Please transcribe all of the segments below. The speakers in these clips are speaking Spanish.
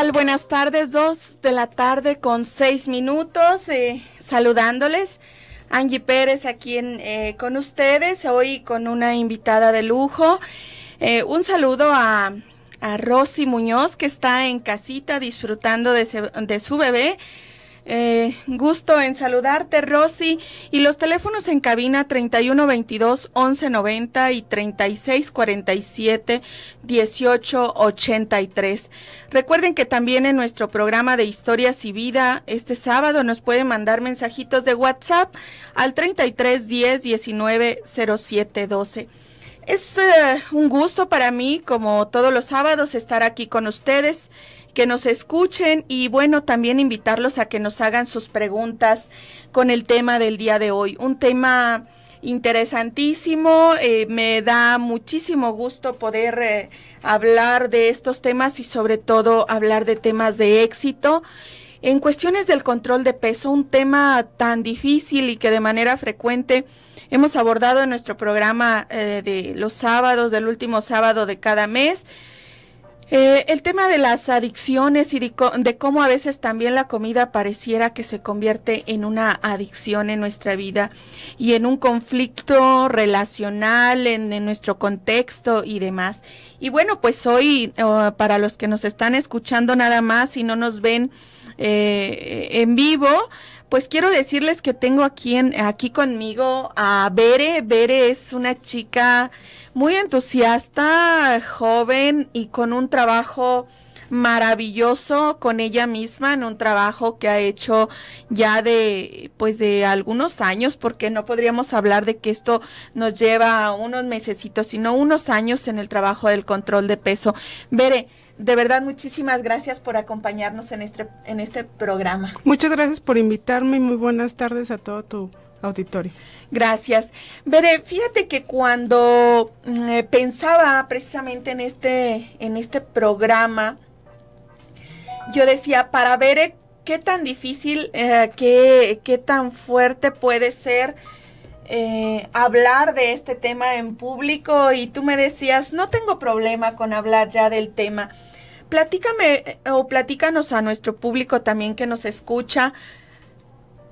tal? Buenas tardes, 2 de la tarde con 6 minutos, saludándoles. Angie Pérez aquí con ustedes, hoy con una invitada de lujo. Un saludo a Rosy Muñoz, que está en casita disfrutando de su bebé. Gusto en saludarte, Rosy, y los teléfonos en cabina 3122-1190 y 3647-1883. Recuerden que también en nuestro programa de Historias y Vida este sábado nos pueden mandar mensajitos de WhatsApp al 3310-190712. Es un gusto para mí, como todos los sábados, estar aquí con ustedes, que nos escuchen y bueno, también invitarlos a que nos hagan sus preguntas con el tema del día de hoy. Un tema interesantísimo, me da muchísimo gusto poder hablar de estos temas y sobre todo hablar de temas de éxito. En cuestiones del control de peso, un tema tan difícil y que de manera frecuente hemos abordado en nuestro programa de los sábados, del último sábado de cada mes. El tema de las adicciones y de cómo a veces también la comida pareciera que se convierte en una adicción en nuestra vida y en un conflicto relacional en nuestro contexto y demás. Y bueno, pues hoy para los que nos están escuchando nada más y no nos ven en vivo, pues quiero decirles que tengo aquí conmigo a Bere. Bere es una chica muy entusiasta, joven y con un trabajo maravilloso con ella misma, en un trabajo que ha hecho ya de algunos años, porque no podríamos hablar de que esto nos lleva unos mesecitos, sino unos años en el trabajo del control de peso. Bere, de verdad, muchísimas gracias por acompañarnos en este programa. Muchas gracias por invitarme y muy buenas tardes a todo tu auditorio. Gracias. Bere, fíjate que cuando pensaba precisamente en este programa, yo decía, para Bere, qué tan difícil, qué tan fuerte puede ser hablar de este tema en público, y tú me decías, no tengo problema con hablar ya del tema. Platícanos a nuestro público también que nos escucha.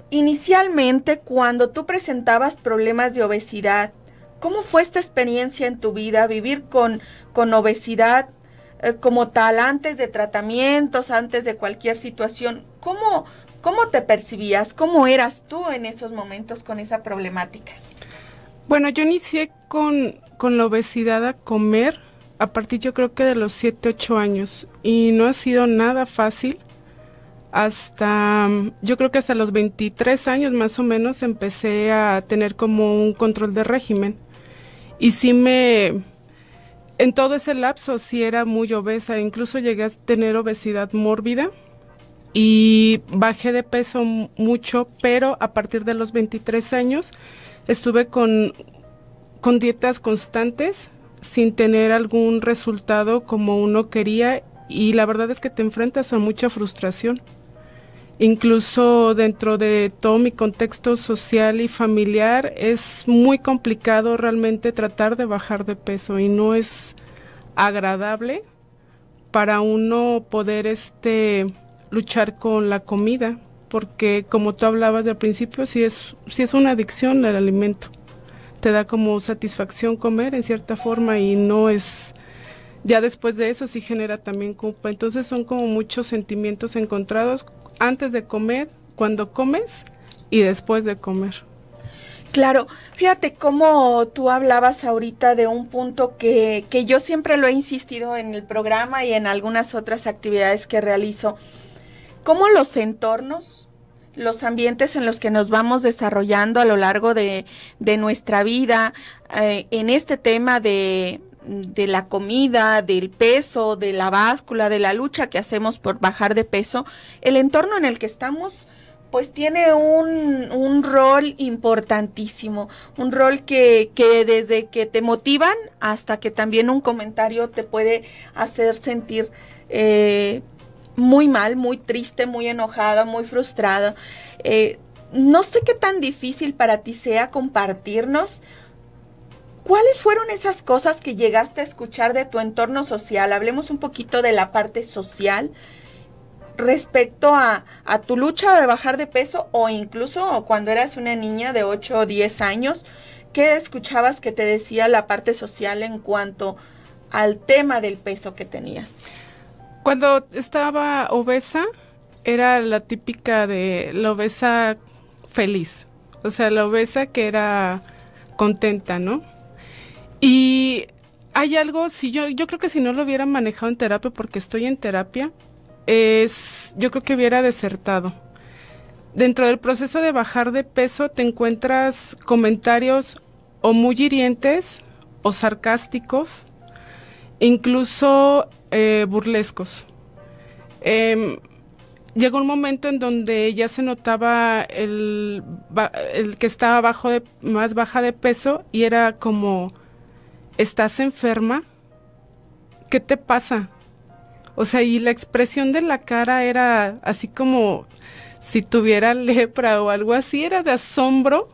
Inicialmente, cuando tú presentabas problemas de obesidad, ¿cómo fue esta experiencia en tu vida, vivir con obesidad como tal, antes de tratamientos, antes de cualquier situación? ¿Cómo te percibías? ¿Cómo eras tú en esos momentos con esa problemática? Bueno, yo inicié con la obesidad a comer a partir, yo creo que de los 7, 8 años, y no ha sido nada fácil. Yo creo que hasta los 23 años más o menos empecé a tener como un control de régimen, y en todo ese lapso sí era muy obesa, incluso llegué a tener obesidad mórbida y bajé de peso mucho, pero a partir de los 23 años estuve con dietas constantes sin tener algún resultado como uno quería, y la verdad es que te enfrentas a mucha frustración. Incluso dentro de todo mi contexto social y familiar es muy complicado realmente tratar de bajar de peso, y no es agradable para uno poder luchar con la comida, porque como tú hablabas al principio, sí es una adicción al alimento. Te da como satisfacción comer en cierta forma, y no es, ya después de eso sí genera también culpa. Entonces son como muchos sentimientos encontrados antes de comer, cuando comes y después de comer. Claro, fíjate cómo tú hablabas ahorita de un punto que yo siempre lo he insistido en el programa y en algunas otras actividades que realizo, cómo los entornos, los ambientes en los que nos vamos desarrollando a lo largo de nuestra vida, en este tema de la comida, del peso, de la báscula, de la lucha que hacemos por bajar de peso, el entorno en el que estamos pues tiene un rol importantísimo, un rol que desde que te motivan hasta que también un comentario te puede hacer sentir muy mal, muy triste, muy enojada, muy frustrada. No sé qué tan difícil para ti sea compartirnos cuáles fueron esas cosas que llegaste a escuchar de tu entorno social. Hablemos un poquito de la parte social. respecto a tu lucha de bajar de peso o incluso cuando eras una niña de 8 o 10 años, ¿qué escuchabas que te decía la parte social en cuanto al tema del peso que tenías? Cuando estaba obesa, era la típica de la obesa feliz, o sea, la obesa que era contenta, ¿no? Y hay algo, si yo creo que si no lo hubiera manejado en terapia, porque estoy en terapia, yo creo que hubiera desertado. Dentro del proceso de bajar de peso te encuentras comentarios o muy hirientes o sarcásticos, incluso burlescos. Llegó un momento en donde ya se notaba el que estaba más baja de peso y era como, ¿estás enferma? ¿Qué te pasa? O sea, y la expresión de la cara era así como si tuviera lepra o algo así, era de asombro.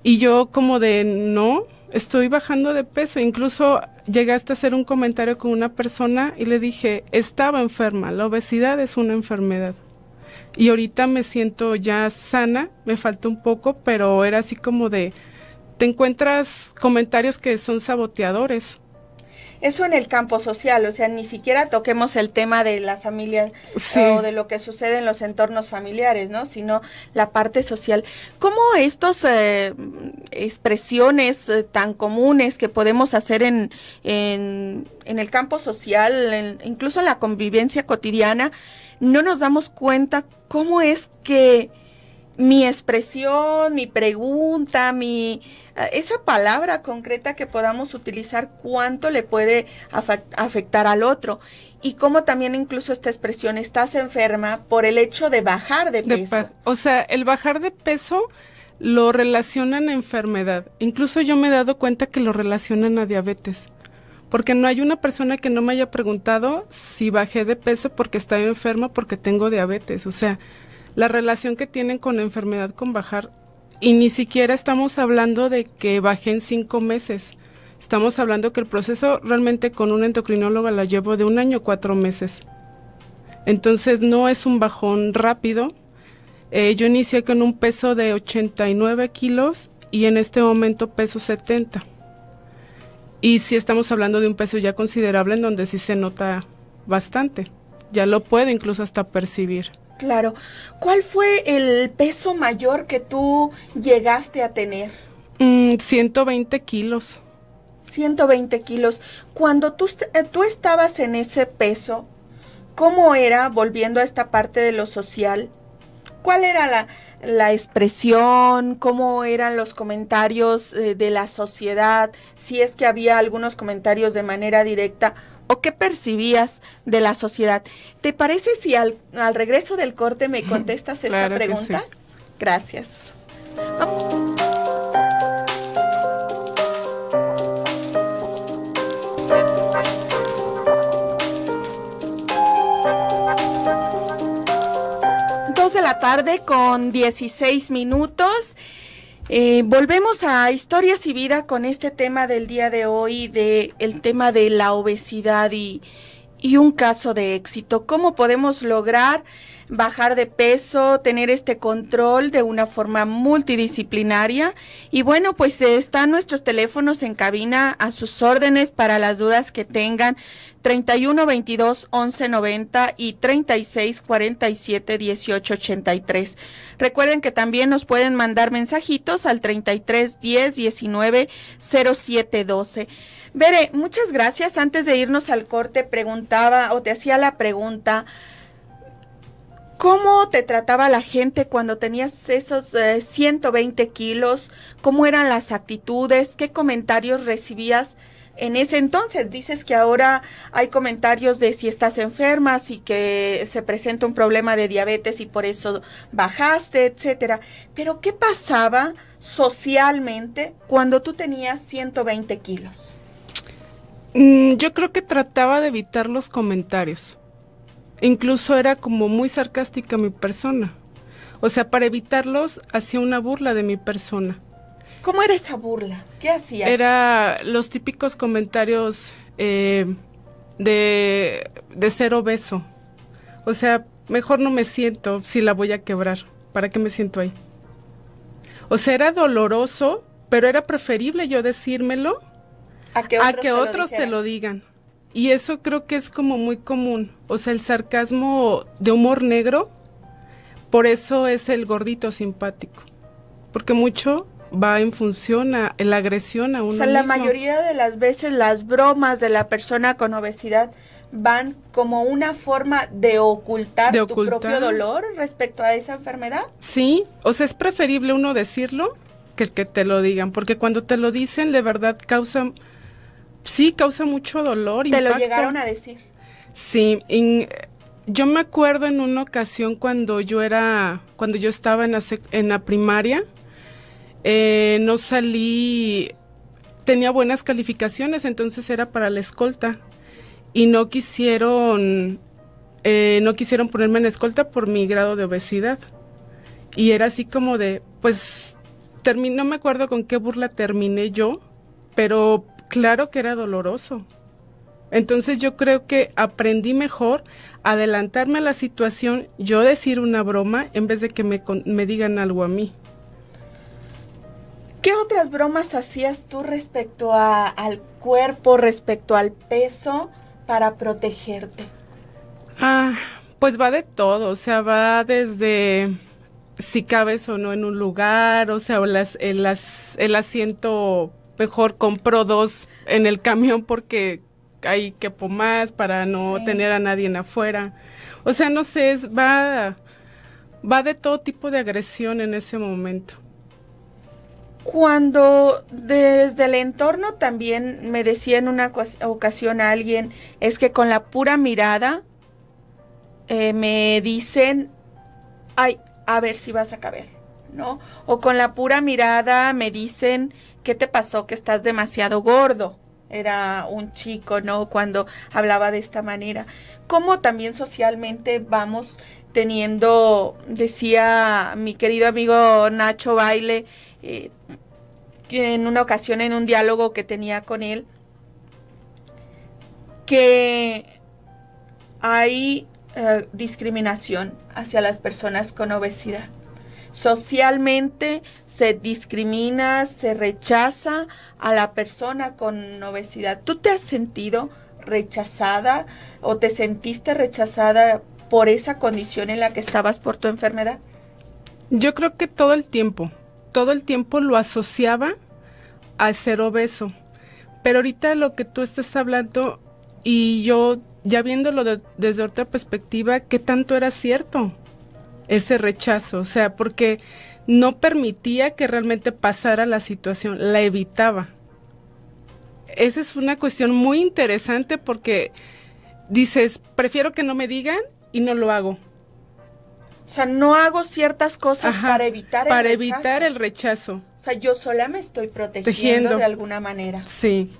Y yo como de, no, estoy bajando de peso. Incluso llegaste a hacer un comentario con una persona y le dije, estaba enferma, la obesidad es una enfermedad. Y ahorita me siento ya sana, me falta un poco, pero era así como de, te encuentras comentarios que son saboteadores. Eso en el campo social, o sea, ni siquiera toquemos el tema de la familia Sí. O de lo que sucede en los entornos familiares, ¿no? Sino la parte social. ¿Cómo estos expresiones tan comunes que podemos hacer en el campo social, incluso en la convivencia cotidiana, no nos damos cuenta cómo es que mi expresión, mi pregunta, esa palabra concreta que podamos utilizar, cuánto le puede afectar al otro? Y cómo también incluso esta expresión, estás enferma, por el hecho de bajar de peso. O sea, el bajar de peso lo relacionan a enfermedad. Incluso yo me he dado cuenta que lo relacionan a diabetes. Porque no hay una persona que no me haya preguntado si bajé de peso porque estaba enferma, porque tengo diabetes. O sea, la relación que tienen con la enfermedad con bajar, y ni siquiera estamos hablando de que bajé en 5 meses. Estamos hablando que el proceso realmente con una endocrinóloga la llevo de 1 año 4 meses. Entonces no es un bajón rápido. Yo inicié con un peso de 89 kilos y en este momento peso 70. Y sí estamos hablando de un peso ya considerable en donde sí se nota bastante. Ya lo puedo incluso hasta percibir. Claro. ¿Cuál fue el peso mayor que tú llegaste a tener? 120 kilos. 120 kilos. Cuando tú estabas en ese peso, ¿cómo era, volviendo a esta parte de lo social? ¿Cuál era la expresión? ¿Cómo eran los comentarios de la sociedad? Si es que había algunos comentarios de manera directa, ¿o qué percibías de la sociedad? ¿Te parece si al regreso del corte me contestas esta Claro pregunta? Sí. Gracias. De la tarde con 16 minutos. Volvemos a Historias y Vida con este tema del día de hoy, el tema de la obesidad y un caso de éxito. ¿Cómo podemos lograr bajar de peso, tener este control de una forma multidisciplinaria? Y bueno, pues están nuestros teléfonos en cabina a sus órdenes para las dudas que tengan. 31 22 11 90 y 36 47 18 83. Recuerden que también nos pueden mandar mensajitos al 33 10 19 07 12. Bere, muchas gracias. Antes de irnos al corte preguntaba o te hacía la pregunta, ¿cómo te trataba la gente cuando tenías esos 120 kilos? ¿Cómo eran las actitudes? ¿Qué comentarios recibías en ese entonces? Dices que ahora hay comentarios de si estás enferma, si que se presenta un problema de diabetes y por eso bajaste, etcétera. Pero ¿qué pasaba socialmente cuando tú tenías 120 kilos? Yo creo que trataba de evitar los comentarios. Incluso era como muy sarcástica mi persona. O sea, para evitarlos hacía una burla de mi persona. ¿Cómo era esa burla? ¿Qué hacías? Era los típicos comentarios de ser obeso. O sea, mejor no me siento si la voy a quebrar. ¿Para qué me siento ahí? O sea, era doloroso, pero era preferible yo decírmelo a que otros te lo digan. Y eso creo que es como muy común. O sea, el sarcasmo de humor negro, por eso es el gordito simpático. Porque mucho va en función a la agresión a uno mismo. O sea, la mayoría de las veces las bromas de la persona con obesidad van como una forma de ocultar tu propio dolor respecto a esa enfermedad. Sí, o sea, es preferible uno decirlo que el que te lo digan, porque cuando te lo dicen de verdad causa mucho dolor. ¿Te lo llegaron a decir? Sí, yo me acuerdo en una ocasión cuando yo estaba en la primaria, no salí, tenía buenas calificaciones, entonces era para la escolta. Y no quisieron ponerme en escolta por mi grado de obesidad. Y era así como de, pues, no me acuerdo con qué burla terminé yo, pero claro que era doloroso. Entonces yo creo que aprendí mejor adelantarme a la situación, yo decir una broma en vez de que me digan algo a mí. ¿Qué otras bromas hacías tú respecto al cuerpo, respecto al peso, para protegerte? Pues va de todo, o sea, va desde si cabes o no en un lugar, o sea, el asiento, mejor compro 2 en el camión porque ahí quepo más para no tener a nadie en afuera. O sea, no sé, va de todo tipo de agresión en ese momento. Cuando desde el entorno también me decía en una ocasión a alguien, es que con la pura mirada me dicen, ay, a ver si vas a caber, ¿no? O con la pura mirada me dicen, ¿qué te pasó? Que estás demasiado gordo. Era un chico, ¿no? Cuando hablaba de esta manera. ¿Cómo también socialmente vamos teniendo, decía mi querido amigo Nacho Baile, en una ocasión en un diálogo que tenía con él, que hay discriminación hacia las personas con obesidad? Socialmente se discrimina, se rechaza a la persona con obesidad. ¿Tú te has sentido rechazada o te sentiste rechazada por esa condición en la que estabas por tu enfermedad? Yo creo que todo el tiempo lo asociaba a ser obeso. Pero ahorita lo que tú estás hablando y yo ya viéndolo desde otra perspectiva, ¿qué tanto era cierto ese rechazo? O sea, porque no permitía que realmente pasara la situación, la evitaba. Esa es una cuestión muy interesante porque dices, prefiero que no me digan y no lo hago. O sea, no hago ciertas cosas para evitar el rechazo. O sea, yo sola me estoy protegiendo de alguna manera. Sí.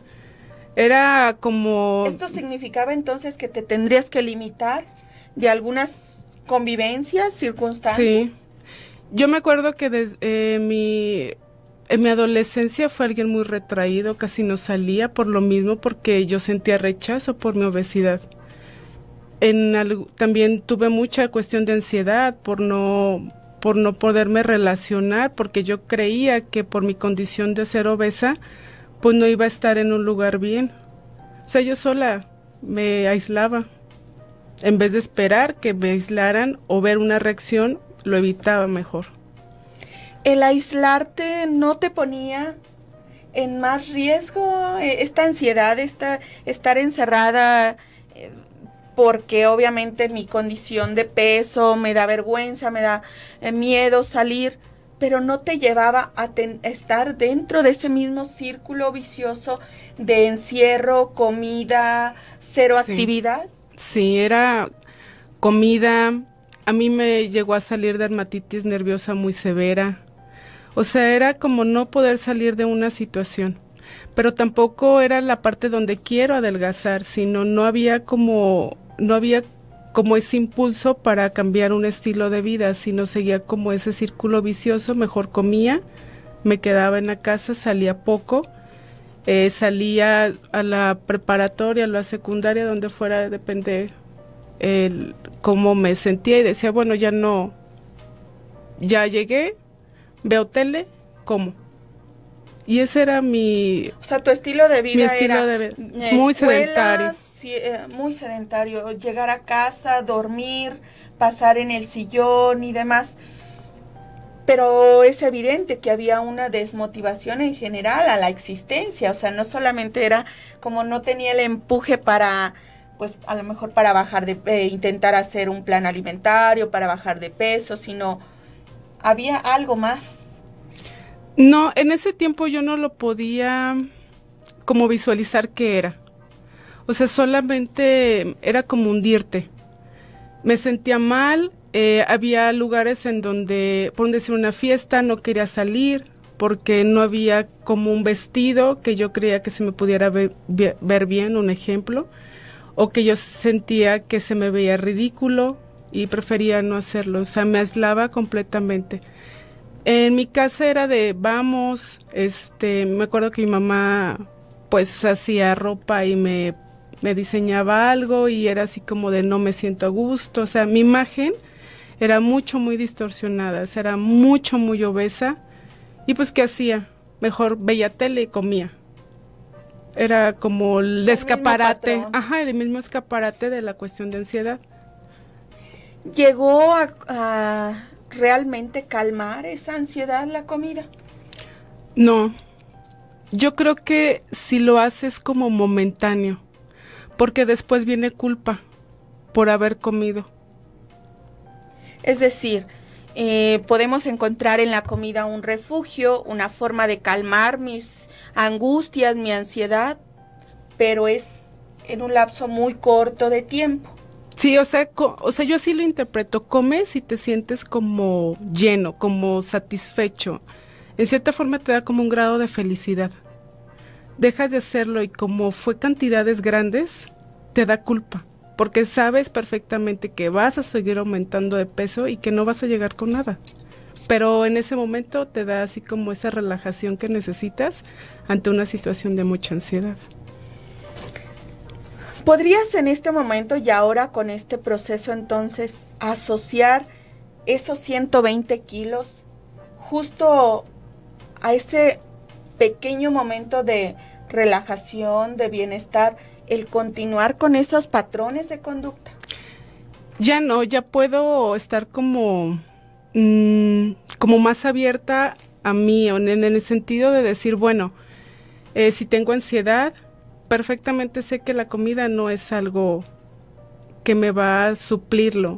Era como... ¿Esto significaba entonces que te tendrías que limitar de algunas convivencias, circunstancias? Sí. Yo me acuerdo que en mi adolescencia fue alguien muy retraído, casi no salía por lo mismo, porque yo sentía rechazo por mi obesidad. También tuve mucha cuestión de ansiedad por no poderme relacionar, porque yo creía que por mi condición de ser obesa, pues no iba a estar en un lugar bien. O sea, yo sola me aislaba. En vez de esperar que me aislaran o ver una reacción, lo evitaba mejor. ¿El aislarte no te ponía en más riesgo esta ansiedad, estar encerrada? Porque obviamente mi condición de peso me da vergüenza, me da miedo salir, pero no te llevaba a estar dentro de ese mismo círculo vicioso de encierro, comida, cero actividad. Sí, era comida. A mí me llegó a salir dermatitis nerviosa muy severa. O sea, era como no poder salir de una situación. Pero tampoco era la parte donde quiero adelgazar, sino no había como ese impulso para cambiar un estilo de vida, sino seguía como ese círculo vicioso. Mejor comía, me quedaba en la casa, salía poco, salía a la preparatoria, a la secundaria, donde fuera, depende cómo me sentía y decía, bueno, ya no, ya llegué, veo tele, como. Y ese era mi... O sea, tu estilo de vida era muy sedentario. Muy sedentario. Llegar a casa, dormir, pasar en el sillón y demás. Pero es evidente que había una desmotivación en general a la existencia. O sea, no solamente era como no tenía el empuje para, pues a lo mejor para bajar intentar hacer un plan alimentario, para bajar de peso, sino había algo más. No, en ese tiempo yo no lo podía como visualizar qué era. O sea, solamente era como hundirte. Me sentía mal, había lugares en donde, por decir una fiesta, no quería salir porque no había como un vestido que yo creía que se me pudiera ver bien, un ejemplo, o que yo sentía que se me veía ridículo y prefería no hacerlo. O sea, me aislaba completamente. En mi casa era de vamos, me acuerdo que mi mamá pues hacía ropa y me diseñaba algo y era así como de no me siento a gusto. O sea, mi imagen era muy distorsionada, o sea, era muy obesa. Y pues, ¿qué hacía? Mejor veía tele y comía. Era como el escaparate, el mismo escaparate de la cuestión de ansiedad. ¿Llegó a realmente calmar esa ansiedad la comida? No, yo creo que si lo haces como momentáneo, porque después viene culpa por haber comido. Es decir, podemos encontrar en la comida un refugio, una forma de calmar mis angustias, mi ansiedad, pero es en un lapso muy corto de tiempo. Sí, o sea, yo así lo interpreto. Comes y te sientes como lleno, como satisfecho. En cierta forma te da como un grado de felicidad. Dejas de hacerlo y como fue cantidades grandes, te da culpa. Porque sabes perfectamente que vas a seguir aumentando de peso y que no vas a llegar con nada. Pero en ese momento te da así como esa relajación que necesitas ante una situación de mucha ansiedad. ¿Podrías en este momento y ahora con este proceso entonces asociar esos 120 kilos justo a este pequeño momento de relajación, de bienestar, el continuar con esos patrones de conducta? Ya no, ya puedo estar como más abierta a mí, en el sentido de decir, bueno, si tengo ansiedad, perfectamente sé que la comida no es algo que me va a suplirlo,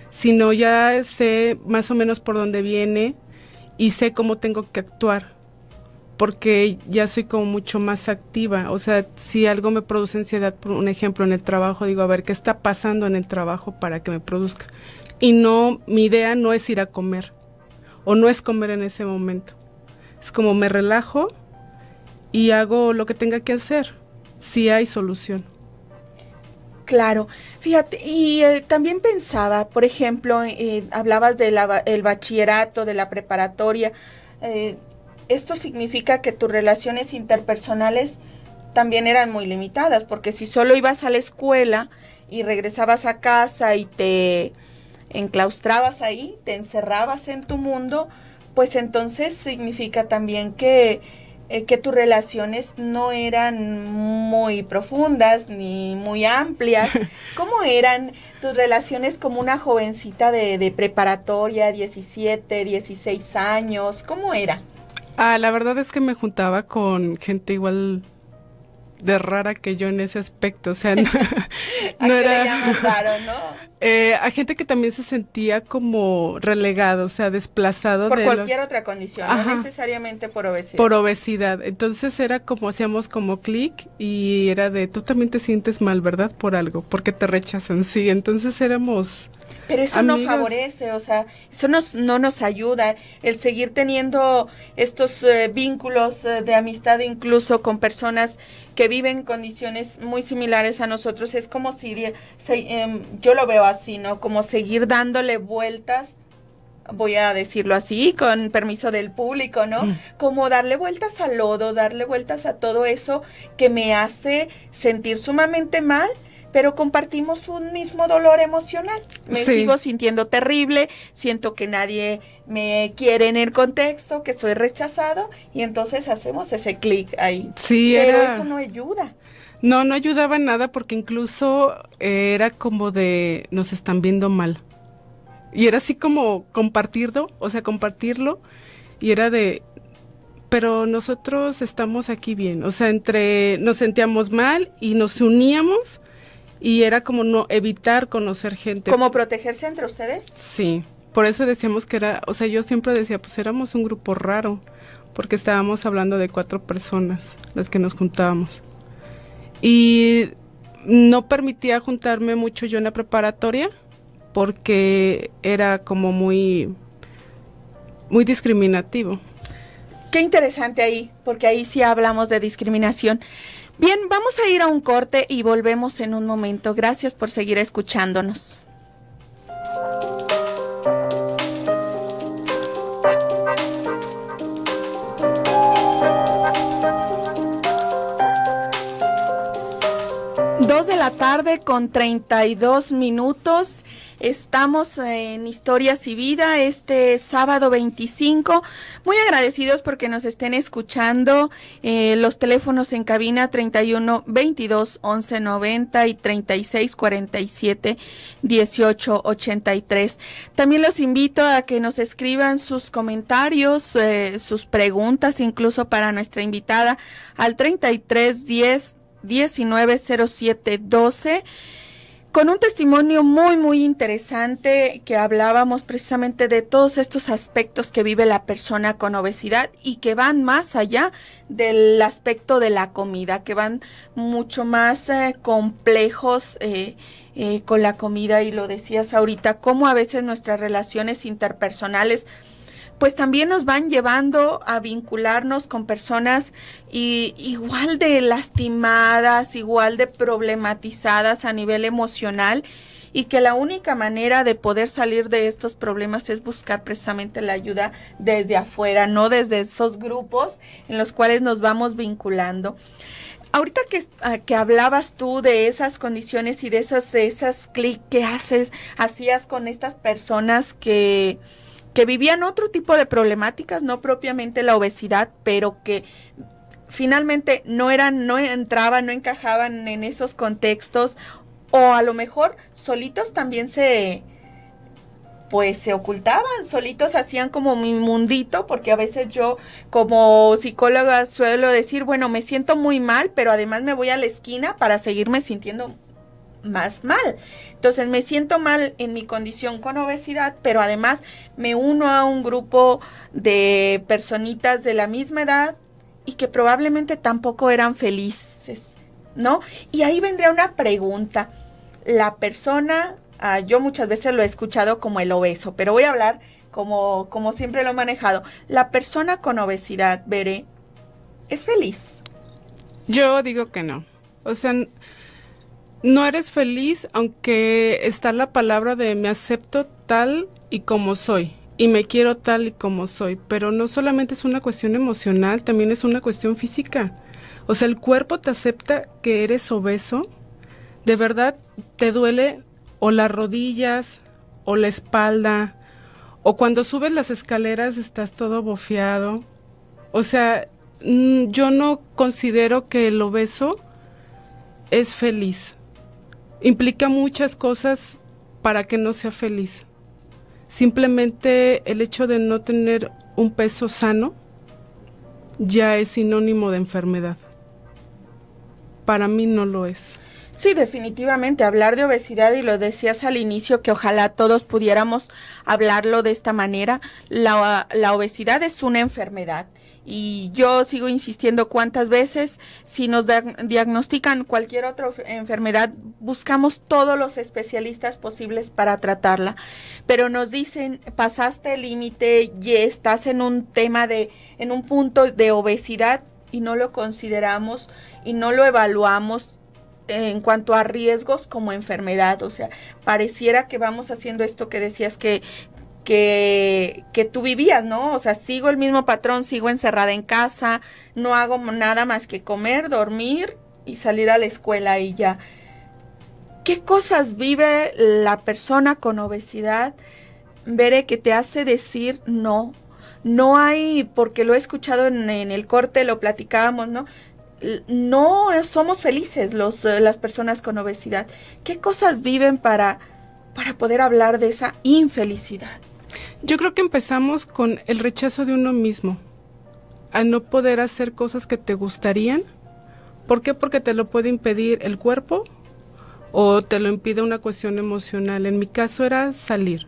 sino ya sé más o menos por dónde viene y sé cómo tengo que actuar, porque ya soy como mucho más activa. O sea, si algo me produce ansiedad, por un ejemplo, en el trabajo, digo, a ver, ¿qué está pasando en el trabajo para que me produzca? Y no, mi idea no es ir a comer, o no es comer en ese momento. Es como me relajo y hago lo que tenga que hacer. Sí hay solución. Claro, fíjate, y también pensaba, por ejemplo, hablabas del bachillerato, de la preparatoria, esto significa que tus relaciones interpersonales también eran muy limitadas, porque si solo ibas a la escuela y regresabas a casa y te enclaustrabas ahí, te encerrabas en tu mundo, pues entonces significa también que tus relaciones no eran muy profundas ni muy amplias. ¿Cómo eran tus relaciones como una jovencita de preparatoria, 17, 16 años? ¿Cómo era? La verdad es que me juntaba con gente igual de rara que yo en ese aspecto, o sea, no era... le llamas raro, ¿no? A gente que también se sentía como relegado, o sea, desplazado por cualquier otra condición, no necesariamente por obesidad. Por obesidad, entonces era como, hacíamos como clic y era de, tú también te sientes mal, ¿verdad? Por algo, porque te rechazan, sí, entonces éramos... Pero eso amigas. No favorece, o sea, eso no nos ayuda, el seguir teniendo estos vínculos de amistad incluso con personas que viven condiciones muy similares a nosotros, es como si, yo lo veo así, ¿no? Como seguir dándole vueltas, voy a decirlo así, con permiso del público, ¿no? Como darle vueltas al lodo, darle vueltas a todo eso que me hace sentir sumamente mal, pero compartimos un mismo dolor emocional. Me Sí. sigo sintiendo terrible, siento que nadie me quiere en el contexto, que soy rechazado, y entonces hacemos ese clic ahí. Sí, Pero era... eso no ayuda. No, no ayudaba en nada porque incluso era como de nos están viendo mal. Y era así como compartirlo, y era de, pero nosotros estamos aquí bien. O sea, nos sentíamos mal y nos uníamos y era como no evitar conocer gente. ¿Cómo protegerse entre ustedes? Sí, por eso decíamos que era, o sea, yo siempre decía, pues éramos un grupo raro, porque estábamos hablando de 4 personas, las que nos juntábamos. Y no permitía juntarme mucho yo en la preparatoria porque era como muy discriminativo. Qué interesante ahí, porque ahí sí hablamos de discriminación. Bien, vamos a ir a un corte y volvemos en un momento. Gracias por seguir escuchándonos. De la tarde con 32 minutos. Estamos en Historias y Vida este sábado 25. Muy agradecidos porque nos estén escuchando. Los teléfonos en cabina 31 22 11 90 y 36 47 18 83. También los invito a que nos escriban sus comentarios, sus preguntas, incluso para nuestra invitada al 33 10 190712, con un testimonio muy interesante que hablábamos precisamente de todos estos aspectos que vive la persona con obesidad y que van más allá del aspecto de la comida, que van mucho más complejos con la comida. Y lo decías ahorita, cómo a veces nuestras relaciones interpersonales pues también nos van llevando a vincularnos con personas igual de lastimadas, igual de problematizadas a nivel emocional, y que la única manera de poder salir de estos problemas es buscar precisamente la ayuda desde afuera, no desde esos grupos en los cuales nos vamos vinculando. Ahorita que hablabas tú de esas condiciones y de esas clic que hacías con estas personas que vivían otro tipo de problemáticas, no propiamente la obesidad, pero que finalmente no entraban, no encajaban en esos contextos, o a lo mejor solitos también se ocultaban, solitos hacían como mi mundito, porque a veces yo como psicóloga suelo decir, bueno, me siento muy mal, pero además me voy a la esquina para seguirme sintiendo más mal. Entonces me siento mal en mi condición con obesidad, pero además me uno a un grupo de personitas de la misma edad y que probablemente tampoco eran felices, ¿no? Y ahí vendría una pregunta. La persona, yo muchas veces lo he escuchado como el obeso, pero voy a hablar como siempre lo he manejado. La persona con obesidad, Bere, ¿es feliz? Yo digo que no. O sea, no eres feliz, aunque está la palabra de me acepto tal y como soy y me quiero tal y como soy, pero no solamente es una cuestión emocional, también es una cuestión física. O sea, el cuerpo te acepta que eres obeso, de verdad te duele o las rodillas o la espalda, o cuando subes las escaleras estás todo bofeado. O sea, yo no considero que el obeso es feliz. Implica muchas cosas para que no sea feliz. Simplemente el hecho de no tener un peso sano ya es sinónimo de enfermedad. Para mí no lo es. Sí, definitivamente, hablar de obesidad, y lo decías al inicio, que ojalá todos pudiéramos hablarlo de esta manera, la obesidad es una enfermedad. Y yo sigo insistiendo, cuántas veces si nos diagnostican cualquier otra enfermedad, buscamos todos los especialistas posibles para tratarla, pero nos dicen, pasaste el límite y estás en un en un punto de obesidad, y no lo consideramos y no lo evaluamos en cuanto a riesgos como enfermedad. O sea, pareciera que vamos haciendo esto que decías que tú vivías, ¿no? O sea, sigo el mismo patrón, sigo encerrada en casa, no hago nada más que comer, dormir y salir a la escuela y ya. ¿Qué cosas vive la persona con obesidad, Bere, que te hace decir no? No hay, porque lo he escuchado en el corte, lo platicábamos, ¿no? No somos felices las personas con obesidad. ¿Qué cosas viven para poder hablar de esa infelicidad? Yo creo que empezamos con el rechazo de uno mismo, a no poder hacer cosas que te gustarían. ¿Por qué? Porque te lo puede impedir el cuerpo o te lo impide una cuestión emocional. En mi caso era salir.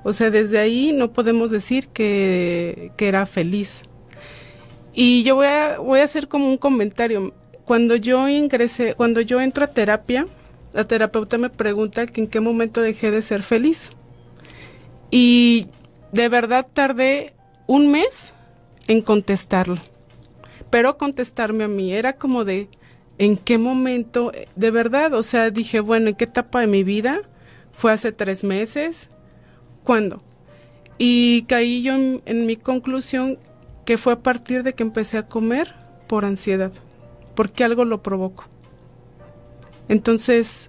O sea, desde ahí no podemos decir que era feliz. Y yo voy a hacer como un comentario. Cuando yo entro a terapia, la terapeuta me pregunta que en qué momento dejé de ser feliz. Y de verdad tardé un mes en contestarlo. Pero contestarme a mí era como de, ¿en qué momento? De verdad, o sea, dije, bueno, ¿en qué etapa de mi vida? ¿Fue hace 3 meses? ¿Cuándo? Y caí yo en mi conclusión que fue a partir de que empecé a comer por ansiedad, porque algo lo provocó. Entonces,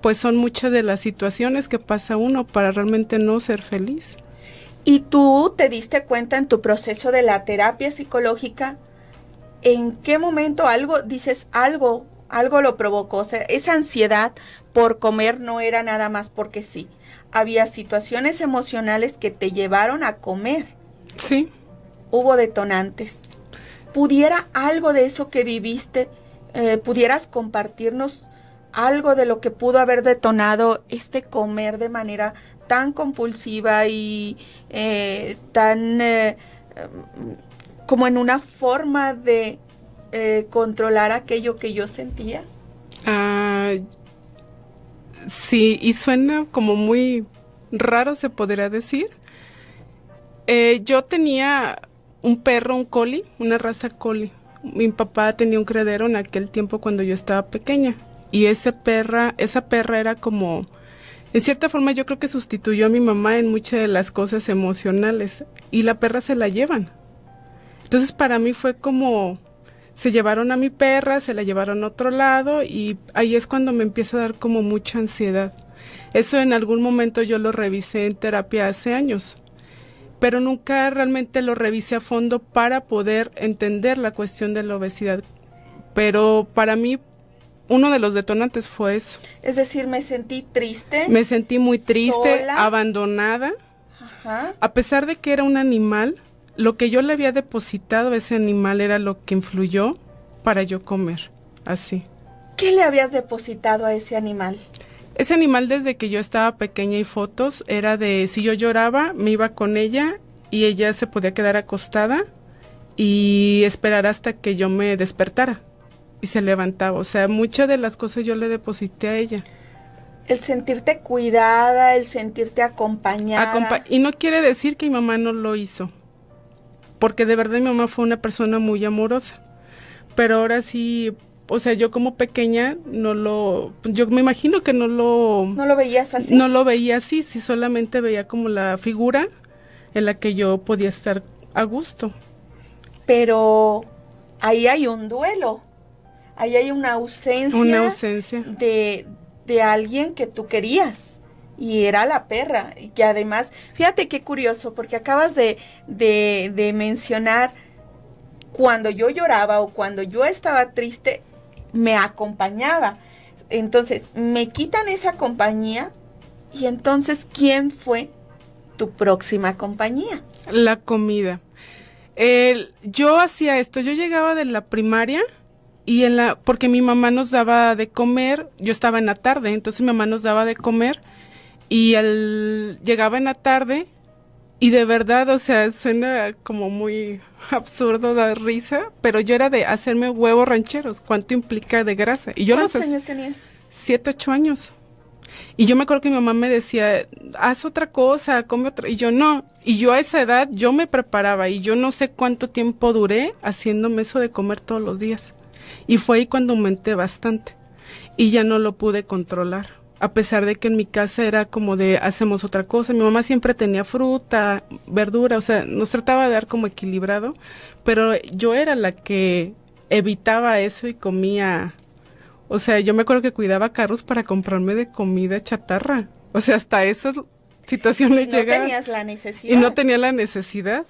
pues son muchas de las situaciones que pasa uno para realmente no ser feliz. ¿Y tú te diste cuenta en tu proceso de la terapia psicológica en qué momento algo lo provocó? O sea, esa ansiedad por comer no era nada más porque sí. Había situaciones emocionales que te llevaron a comer. Sí. Hubo detonantes. ¿Pudiera algo de eso que viviste, pudieras compartirnos algo de lo que pudo haber detonado este comer de manera tan compulsiva y tan como en una forma de controlar aquello que yo sentía? Sí, y suena como muy raro, se podría decir. Yo tenía un perro, un collie, una raza collie. Mi papá tenía un criadero en aquel tiempo cuando yo estaba pequeña. Y esa perra era como, en cierta forma yo creo que sustituyó a mi mamá en muchas de las cosas emocionales. Y la perra se la llevan. Entonces para mí fue como, se llevaron a mi perra, se la llevaron a otro lado y ahí es cuando me empieza a dar como mucha ansiedad. Eso en algún momento yo lo revisé en terapia hace años, pero nunca realmente lo revisé a fondo para poder entender la cuestión de la obesidad. Pero para mí uno de los detonantes fue eso. Es decir, me sentí triste. Me sentí muy triste, sola, abandonada. Ajá. A pesar de que era un animal, lo que yo le había depositado a ese animal era lo que influyó para yo comer, así. ¿Qué le habías depositado a ese animal? Ese animal, desde que yo estaba pequeña, y fotos, era de si yo lloraba, me iba con ella y ella se podía quedar acostada y esperar hasta que yo me despertara y se levantaba. O sea, muchas de las cosas yo le deposité a ella. El sentirte cuidada, el sentirte acompañada. Y no quiere decir que mi mamá no lo hizo, porque de verdad mi mamá fue una persona muy amorosa. Pero ahora sí, o sea, yo como pequeña yo me imagino que no lo veías así. No lo veía así, sí, solamente veía como la figura en la que yo podía estar a gusto. Pero ahí hay un duelo, ahí hay una ausencia. De alguien que tú querías, y era la perra, y que además, fíjate qué curioso, porque acabas de mencionar, cuando yo lloraba o cuando yo estaba triste, me acompañaba. Entonces, me quitan esa compañía, y entonces, ¿quién fue tu próxima compañía? La comida. Yo hacía esto, yo llegaba de la primaria, y porque mi mamá nos daba de comer, yo estaba en la tarde, entonces mi mamá nos daba de comer, y llegaba en la tarde, y de verdad, o sea, suena como muy absurdo, da risa, pero yo era de hacerme huevos rancheros. ¿Cuánto implica de grasa? Y yo ¿Cuántos años tenías? 7, 8 años. Y yo me acuerdo que mi mamá me decía, haz otra cosa, come otra, y yo no. Y yo a esa edad, yo me preparaba, y yo no sé cuánto tiempo duré haciéndome eso de comer todos los días. Y fue ahí cuando aumenté bastante, y ya no lo pude controlar. A pesar de que en mi casa era como de hacemos otra cosa. Mi mamá siempre tenía fruta, verdura, o sea, nos trataba de dar como equilibrado, pero yo era la que evitaba eso y comía O sea, yo me acuerdo que cuidaba carros para comprarme de comida chatarra. O sea, hasta esas situaciones llegaban. No tenías la necesidad. Y no tenía la necesidad,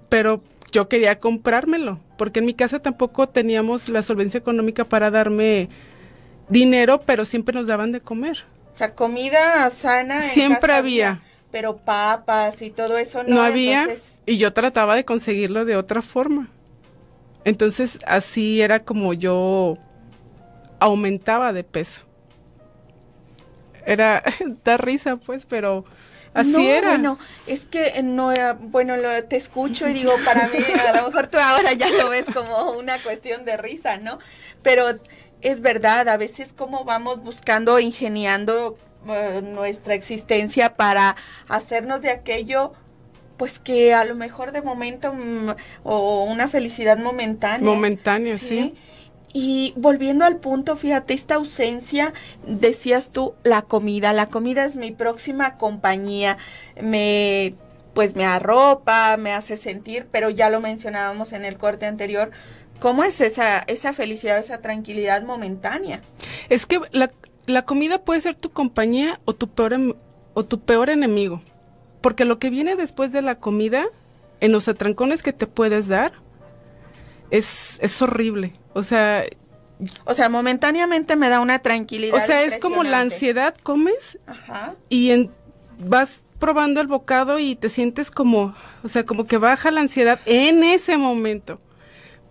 pero yo quería comprármelo, porque en mi casa tampoco teníamos la solvencia económica para darme dinero, pero siempre nos daban de comer. O sea, comida sana. Siempre había. Pero papas y todo eso no había, entonces... y yo trataba de conseguirlo de otra forma. Entonces, así era como yo aumentaba de peso. Da risa, pues, pero así era. Bueno, es que no, bueno, te escucho y digo, para mí, a lo mejor tú ahora ya lo ves como una cuestión de risa, ¿no? Pero es verdad, a veces como vamos buscando, ingeniando nuestra existencia para hacernos de aquello, pues que a lo mejor de momento o una felicidad momentánea. Momentánea, sí. Y volviendo al punto, fíjate, esta ausencia, decías tú, la comida es mi próxima compañía, pues me arropa, me hace sentir, pero ya lo mencionábamos en el corte anterior, ¿cómo es esa felicidad, esa tranquilidad momentánea? Es que la comida puede ser tu compañía o tu peor enemigo, porque lo que viene después de la comida, en los atrancones que te puedes dar, es horrible. O sea, momentáneamente me da una tranquilidad. O sea, es como la ansiedad, comes. Ajá. Y vas probando el bocado y te sientes como, o sea, como que baja la ansiedad en ese momento.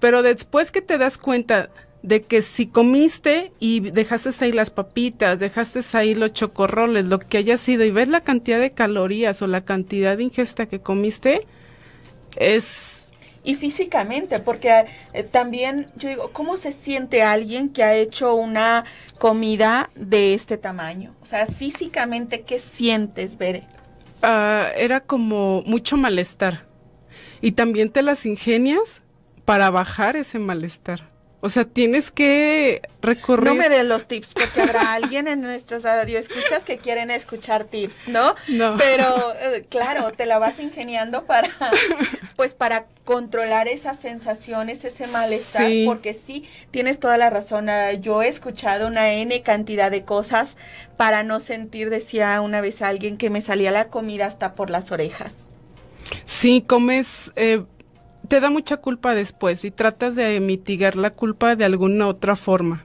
Pero después que te das cuenta de que si comiste y dejaste ahí las papitas, dejaste ahí los chocorroles, lo que haya sido, y ves la cantidad de calorías o la cantidad de ingesta que comiste, es... Y físicamente, porque también yo digo, ¿cómo se siente alguien que ha hecho una comida de este tamaño? O sea, físicamente, ¿qué sientes, Bere? Era como mucho malestar. Y también te las ingenias para bajar ese malestar. O sea, tienes que recorrer... No me des los tips, porque habrá alguien en nuestros radioescuchas que quieren escuchar tips, ¿no? No. Pero, claro, te la vas ingeniando para controlar esas sensaciones, ese malestar, sí. Porque sí, tienes toda la razón. Yo he escuchado una N cantidad de cosas para no sentir, decía una vez alguien, que me salía la comida hasta por las orejas. Sí, comes... te da mucha culpa después y tratas de mitigar la culpa de alguna otra forma.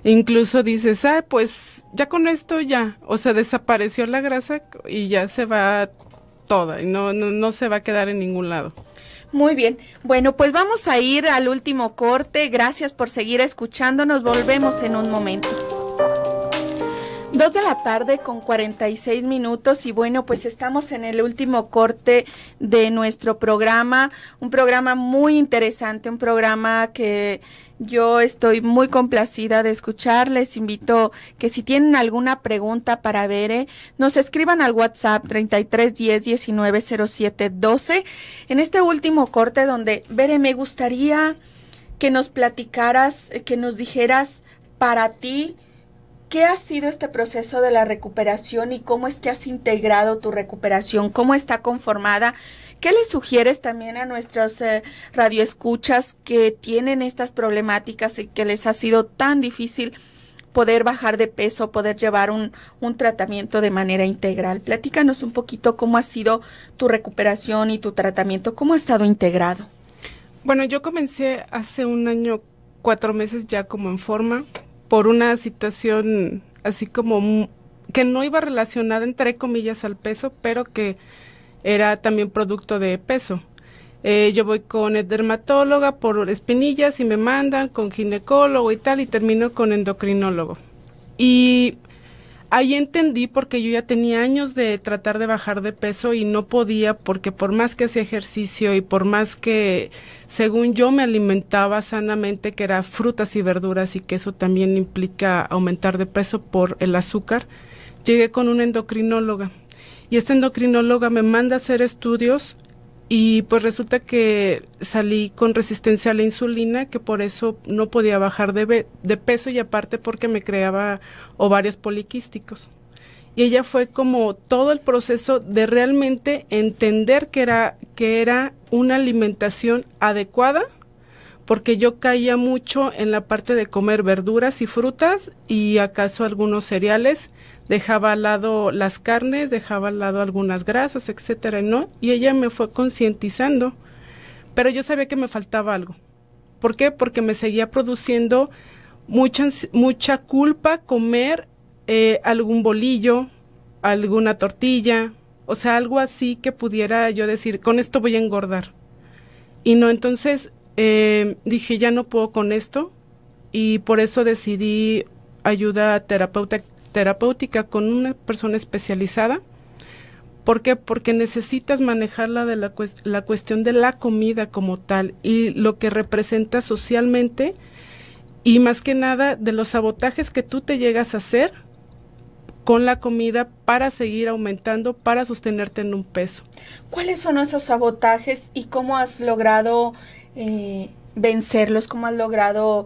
Incluso dices, pues ya con esto ya, o sea, desapareció la grasa y ya se va toda y no se va a quedar en ningún lado. Muy bien, bueno, pues vamos a ir al último corte. Gracias por seguir escuchándonos, volvemos en un momento. 2:46 p.m. y bueno, pues estamos en el último corte de nuestro programa, un programa muy interesante, un programa que yo estoy muy complacida de escuchar. Les invito que si tienen alguna pregunta para Bere, nos escriban al WhatsApp 3310190712. En este último corte donde, Bere, me gustaría que nos platicaras, que nos dijeras para ti, ¿qué ha sido este proceso de la recuperación y cómo es que has integrado tu recuperación? ¿Cómo está conformada? ¿Qué les sugieres también a nuestros radioescuchas que tienen estas problemáticas y que les ha sido tan difícil poder bajar de peso, poder llevar un tratamiento de manera integral? Platícanos un poquito cómo ha sido tu recuperación y tu tratamiento, cómo ha estado integrado. Bueno, yo comencé hace 1 año, 4 meses ya como en forma, por una situación así como que no iba relacionada entre comillas al peso, pero que era también producto de peso. Yo voy con el dermatóloga por espinillas y me mandan con ginecólogo y tal, y termino con endocrinólogo. Y ahí entendí, porque yo ya tenía años de tratar de bajar de peso y no podía, porque por más que hacía ejercicio y por más que, según yo, me alimentaba sanamente, que era frutas y verduras, y que eso también implica aumentar de peso por el azúcar, llegué con una endocrinóloga. Y esta endocrinóloga me manda a hacer estudios y pues resulta que salí con resistencia a la insulina, que por eso no podía bajar de peso, y aparte porque me creaba ovarios poliquísticos. Y ella fue como todo el proceso de realmente entender que era una alimentación adecuada porque yo caía mucho en la parte de comer verduras y frutas y acaso algunos cereales, dejaba al lado las carnes, dejaba al lado algunas grasas, etcétera, ¿no? Y ella me fue concientizando, pero yo sabía que me faltaba algo. ¿Por qué? Porque me seguía produciendo mucha culpa comer algún bolillo, alguna tortilla, o sea, algo así que pudiera yo decir, con esto voy a engordar. Y no, entonces dije, ya no puedo con esto, y por eso decidí ayuda terapéutica con una persona especializada. ¿Por qué? Porque necesitas manejarla de la cuestión de la comida como tal y lo que representa socialmente, y más que nada de los sabotajes que tú te llegas a hacer con la comida para seguir aumentando, para sostenerte en un peso. ¿Cuáles son esos sabotajes y cómo has logrado vencerlos? ¿Cómo has logrado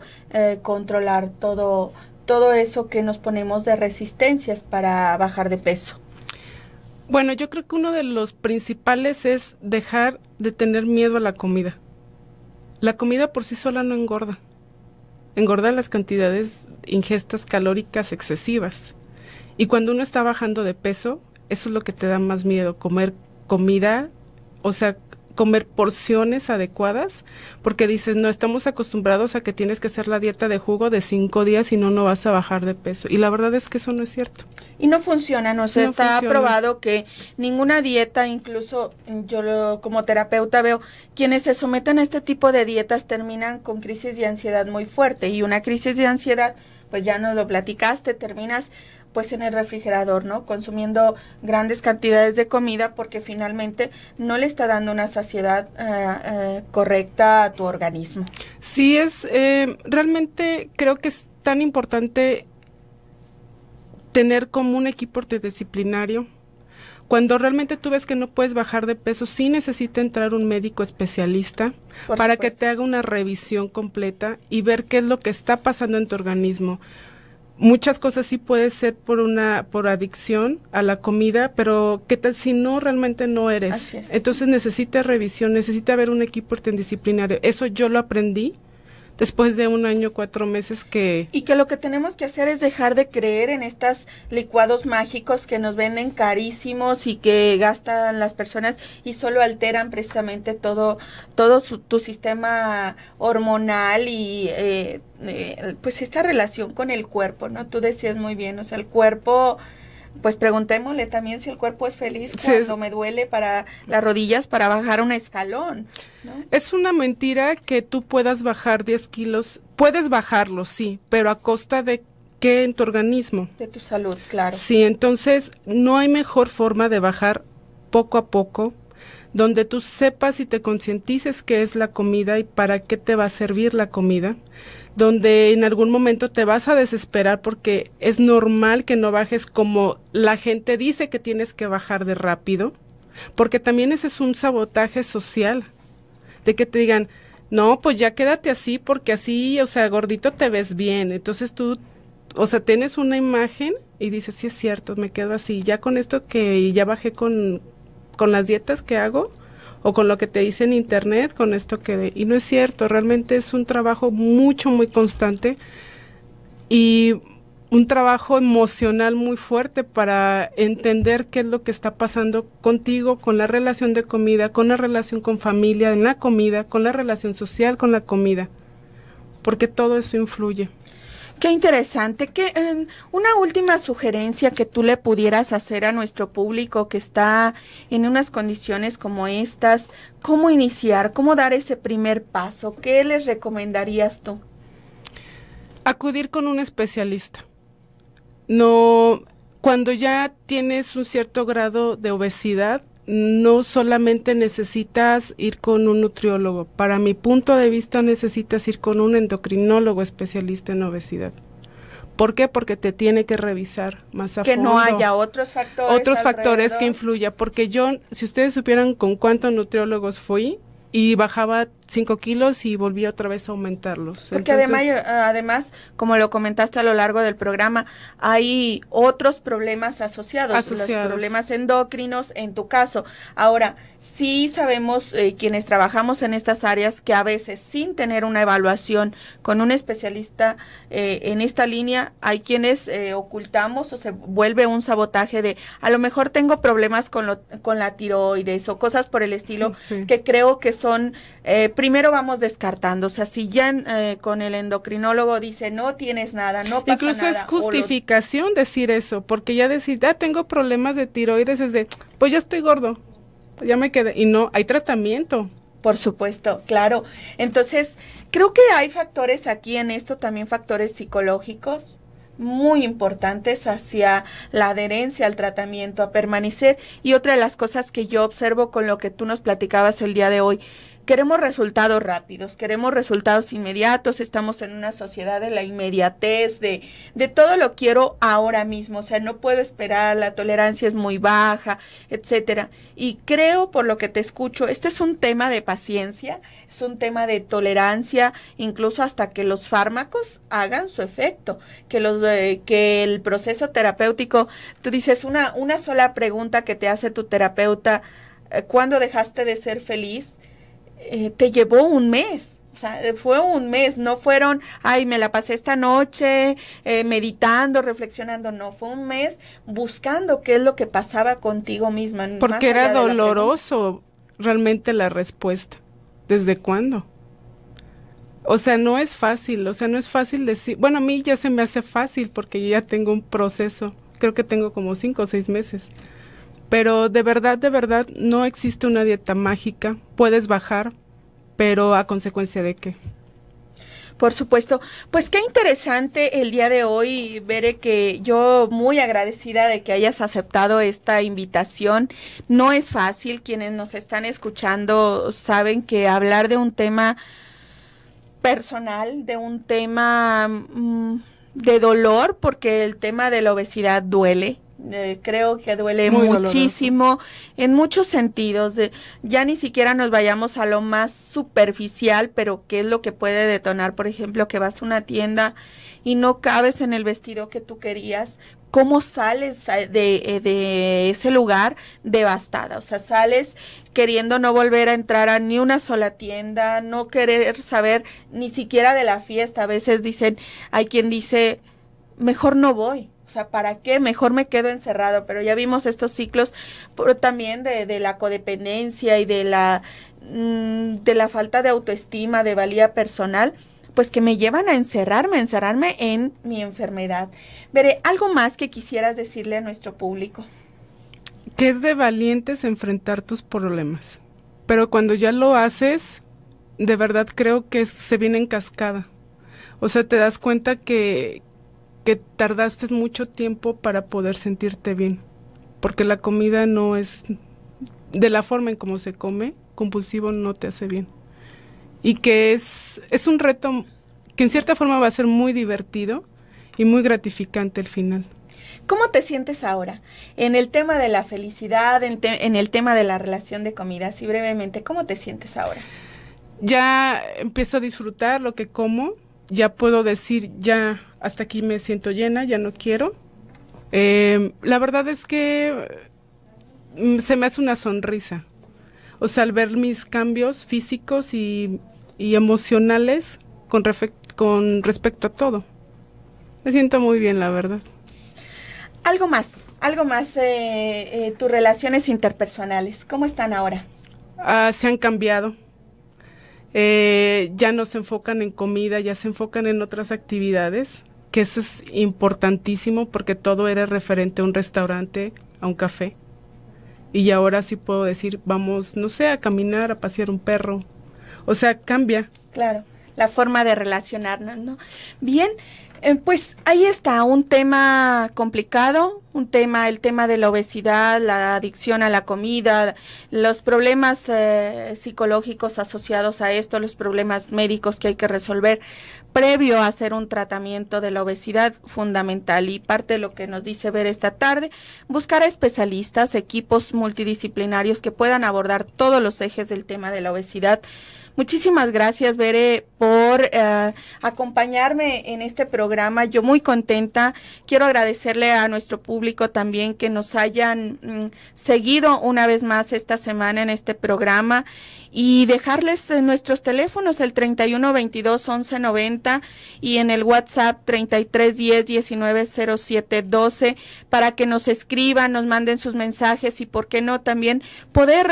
controlar todo eso que nos ponemos de resistencias para bajar de peso? Bueno, yo creo que uno de los principales es dejar de tener miedo a la comida. La comida por sí sola no engorda. Engorda las cantidades, ingestas calóricas excesivas. Y cuando uno está bajando de peso, eso es lo que te da más miedo, comer comida, o sea, comer porciones adecuadas, porque dices, no, estamos acostumbrados a que tienes que hacer la dieta de jugo de 5 días y no vas a bajar de peso. Y la verdad es que eso no es cierto. Y no funciona, no sé, está probado que ninguna dieta, incluso como terapeuta veo, quienes se someten a este tipo de dietas terminan con crisis de ansiedad muy fuerte, y una crisis de ansiedad, pues ya nos lo platicaste, terminas pues en el refrigerador, ¿no? Consumiendo grandes cantidades de comida porque finalmente no le está dando una saciedad correcta a tu organismo. Sí, realmente creo que es tan importante tener como un equipo interdisciplinario. Cuando realmente tú ves que no puedes bajar de peso, sí necesita entrar un médico especialista para que te haga una revisión completa y ver qué es lo que está pasando en tu organismo. Muchas cosas sí puede ser por adicción a la comida, pero ¿qué tal si no realmente no eres? Así es. Entonces necesita revisión, necesita haber un equipo interdisciplinario. Eso yo lo aprendí después de 1 año, 4 meses que... Y que lo que tenemos que hacer es dejar de creer en estos licuados mágicos que nos venden carísimos y que gastan las personas y solo alteran precisamente todo tu sistema hormonal y pues esta relación con el cuerpo, ¿no? Tú decías muy bien, o sea, el cuerpo... Pues preguntémosle también si el cuerpo es feliz cuando me duele para las rodillas para bajar un escalón, ¿no? Es una mentira que tú puedas bajar 10 kilos. Puedes bajarlo, sí, pero a costa de ¿qué en tu organismo? De tu salud, claro. Sí, entonces no hay mejor forma de bajar poco a poco, donde tú sepas y te concientices qué es la comida y para qué te va a servir la comida, donde en algún momento te vas a desesperar porque es normal que no bajes como la gente dice que tienes que bajar de rápido, porque también ese es un sabotaje social, de que te digan, no, pues ya quédate así porque así, o sea, gordito te ves bien, entonces tú, o sea, tienes una imagen y dices, sí es cierto, me quedo así, ya con esto que ya bajé con las dietas que hago, o con lo que te dice en internet, con esto y no es cierto, realmente es un trabajo muy constante y un trabajo emocional muy fuerte para entender qué es lo que está pasando contigo, con la relación de comida, con la relación con familia, en la comida, con la relación social con la comida, porque todo eso influye. Qué interesante. Una última sugerencia que tú le pudieras hacer a nuestro público que está en unas condiciones como estas, ¿cómo iniciar? ¿Cómo dar ese primer paso? ¿Qué les recomendarías tú? Acudir con un especialista. No, cuando ya tienes un cierto grado de obesidad, no solamente necesitas ir con un nutriólogo. Para mi punto de vista, necesitas ir con un endocrinólogo especialista en obesidad. ¿Por qué? Porque te tiene que revisar más a fondo. Que no haya otros factores. Otros factores que influyan. Porque yo, si ustedes supieran con cuántos nutriólogos fui y bajaba 5 kilos y volví otra vez a aumentarlos. Porque además, como lo comentaste a lo largo del programa, hay otros problemas asociados. Los problemas endocrinos, en tu caso. Ahora, sí sabemos quienes trabajamos en estas áreas que a veces sin tener una evaluación con un especialista en esta línea, hay quienes ocultamos o se vuelve un sabotaje de a lo mejor tengo problemas con la tiroides o cosas por el estilo, sí, que creo que son, primero vamos descartando, o sea, si ya con el endocrinólogo dice no tienes nada, no pasa incluso nada. Incluso es justificación decir eso, porque ya decir, tengo problemas de tiroides, es de, pues ya estoy gordo, ya me quedé, y no, hay tratamiento. Por supuesto, claro. Entonces, creo que hay factores aquí en esto, también factores psicológicos muy importantes hacia la adherencia al tratamiento, a permanecer. Y otra de las cosas que yo observo con lo que tú nos platicabas el día de hoy, queremos resultados rápidos, queremos resultados inmediatos, estamos en una sociedad de la inmediatez, de todo lo quiero ahora mismo, o sea, no puedo esperar, la tolerancia es muy baja, etcétera. Y creo, por lo que te escucho, este es un tema de paciencia, es un tema de tolerancia, incluso hasta que los fármacos hagan su efecto, que el proceso terapéutico, tú dices una sola pregunta que te hace tu terapeuta, ¿cuándo dejaste de ser feliz? Te llevó un mes, o sea, fue un mes, no fueron, me la pasé esta noche meditando, reflexionando, no, fue un mes buscando qué es lo que pasaba contigo misma. Porque era doloroso realmente la respuesta. ¿Desde cuándo? O sea, no es fácil decir, bueno, a mí ya se me hace fácil porque yo ya tengo un proceso, creo que tengo como 5 o 6 meses. Pero de verdad, no existe una dieta mágica. Puedes bajar, pero ¿a consecuencia de qué? Por supuesto. Pues qué interesante el día de hoy, Bere, que yo muy agradecida de que hayas aceptado esta invitación. No es fácil, quienes nos están escuchando saben que hablar de un tema personal, de un tema de dolor, porque el tema de la obesidad duele. Creo que duele muy muchísimo, doloroso. En muchos sentidos, ya ni siquiera nos vayamos a lo más superficial, pero qué es lo que puede detonar, por ejemplo, que vas a una tienda y no cabes en el vestido que tú querías, ¿cómo sales de ese lugar devastada? O sea, sales queriendo no volver a entrar a ni una sola tienda, no querer saber ni siquiera de la fiesta. A veces hay quien dice, mejor no voy. O sea, ¿para qué? Mejor me quedo encerrado. Pero ya vimos estos ciclos también de la codependencia y de la falta de autoestima, de valía personal, pues que me llevan a encerrarme en mi enfermedad. Veré, ¿algo más que quisieras decirle a nuestro público? Que es de valientes enfrentar tus problemas. Pero cuando ya lo haces, de verdad creo que se viene en cascada. O sea, te das cuenta que tardaste mucho tiempo para poder sentirte bien, porque la comida no es, de la forma en cómo se come, compulsivo no te hace bien, y que es un reto que en cierta forma va a ser muy divertido y muy gratificante al final. ¿Cómo te sientes ahora? En el tema de la felicidad, en el tema de la relación de comida, así brevemente, ¿cómo te sientes ahora? Ya empiezo a disfrutar lo que como, ya puedo decir, ya hasta aquí me siento llena, ya no quiero. La verdad es que se me hace una sonrisa. O sea, al ver mis cambios físicos y emocionales con respecto a todo. Me siento muy bien, la verdad. Algo más, tus relaciones interpersonales, ¿cómo están ahora? Se han cambiado. Ya no se enfocan en comida, ya se enfocan en otras actividades, que eso es importantísimo porque todo era referente a un restaurante, a un café, y ahora sí puedo decir, vamos, no sé, a caminar, a pasear un perro, o sea, cambia. Claro, la forma de relacionarnos, ¿no? Bien, pues ahí está, un tema complicado, el tema de la obesidad, la adicción a la comida, los problemas psicológicos asociados a esto, los problemas médicos que hay que resolver previo a hacer un tratamiento de la obesidad, fundamental. Y parte de lo que nos dice Ver esta tarde, buscar a especialistas, equipos multidisciplinarios que puedan abordar todos los ejes del tema de la obesidad, Muchísimas gracias, Bere, por acompañarme en este programa. Yo muy contenta. Quiero agradecerle a nuestro público también que nos hayan seguido una vez más esta semana en este programa y dejarles nuestros teléfonos, el 3122-1190 y en el WhatsApp 3310-190712 para que nos escriban, nos manden sus mensajes y por qué no también poder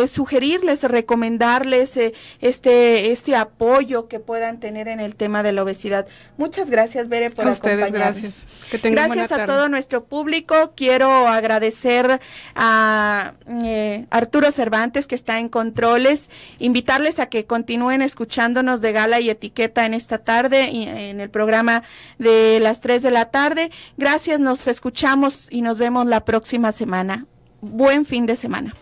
sugerirles, recomendarles este apoyo que puedan tener en el tema de la obesidad. Muchas gracias, Bere, por acompañarnos. Gracias. Que tengan gracias buena a tarde. todo nuestro público. Quiero agradecer a Arturo Cervantes, que está en controles, invitarles a que continúen escuchándonos de Gala y Etiqueta en esta tarde y en el programa de las 3 de la tarde. Gracias, nos escuchamos y nos vemos la próxima semana. Buen fin de semana.